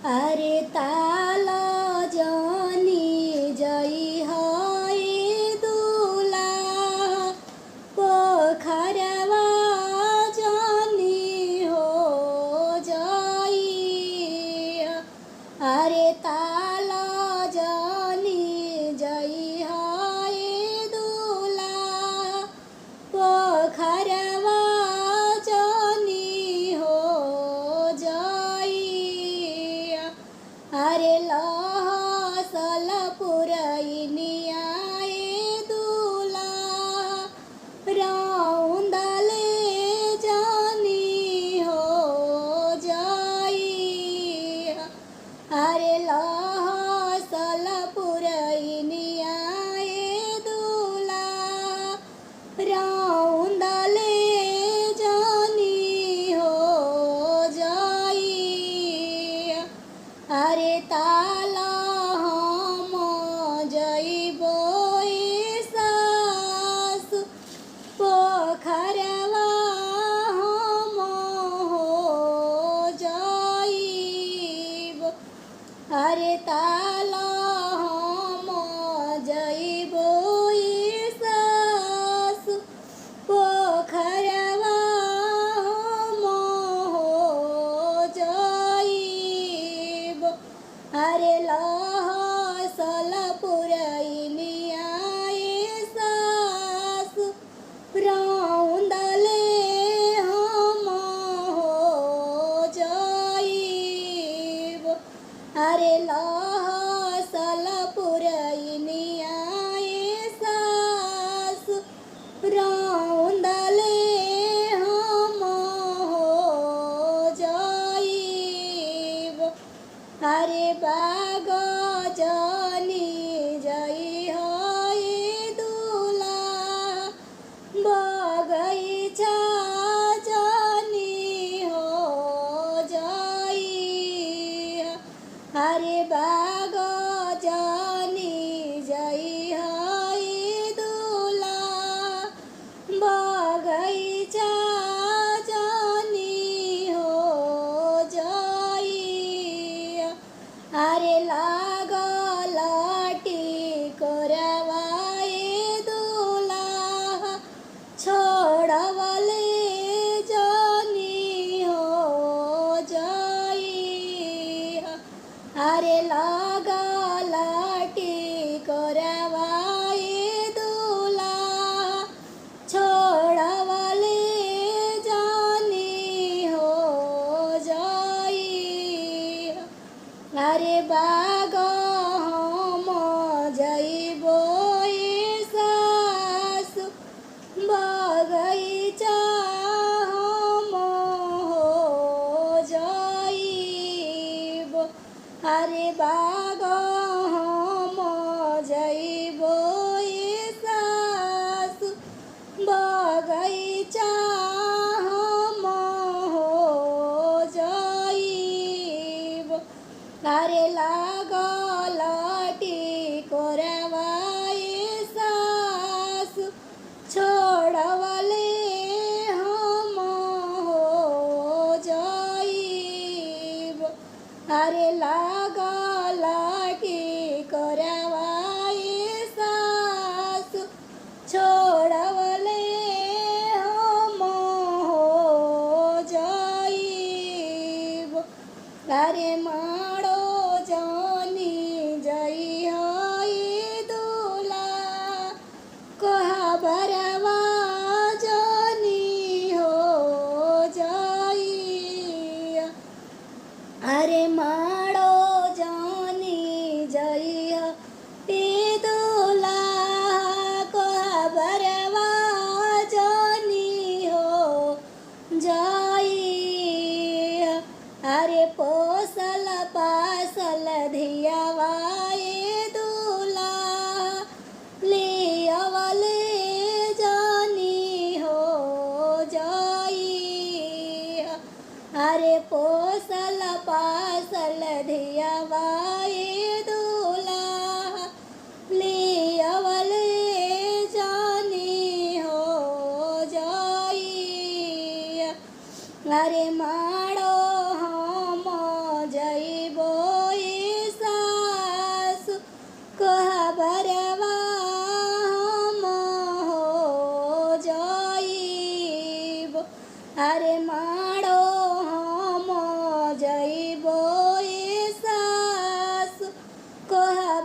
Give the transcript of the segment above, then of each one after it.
अरे ताल जनी जई है दूला पोखरवा जनी हो जई। अरे ताल जनी जई है दूला पोखरवा जनी हो जई। अरे लहसल पुरैनिया दूला रौंदले जनी हो जई। अरे लहसल पुरैनिया दूला रौंदले जनी हो जई। अरे ताल हम जइबो सासु पोखरवा हम हो जइब। अरे ताल हम जइबो सासु पोखरवा हम हो जइब। अरे लहसल पुरैनिया सासु रौंदले हम हो जइब। अरे लहसल पुरैनिया सासु रौंदले हम हो जइब। अरे बाग जनी जई है दूला बगैचा जनी हो जई। अरे बाग जनी जई है दूला बगैचा जनी हो जई। अरे लागल टिकोरवाए दूला छोड़वले जनी हो जई। अरे लागल टिकोरवाए दूला छोड़वले जनी हो जई। अरे बाग हम जइबो सासु बगैचा हम हो जइब। अरे बाग हम जइबो सासु बगैचा हम हो जइब। अरे लागल टिकोरवाए सासु छोड़वले हम हो जइब। अरे लागल टिकोरवाए सासु छोड़वले हम हो जइब। अरे माड़ो जनी जई है दूला कोहबरवा जनी हो जई। अरे माड़ो जनी जई है दूला कोहबरवा जनी हो जई। अरे पोसल पासल धियावाए दूला लियावले जनी हो जई। अरे पोसल पासल धियावाए दूला लियावले जनी हो जई। अरे माड़ो हम जइबो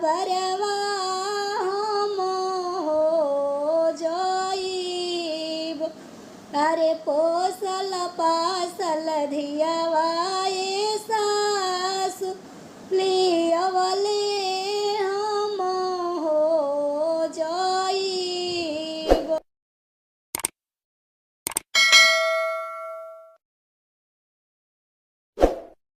भरवा हम हो जाइब। अरे पोसल पासल धियावा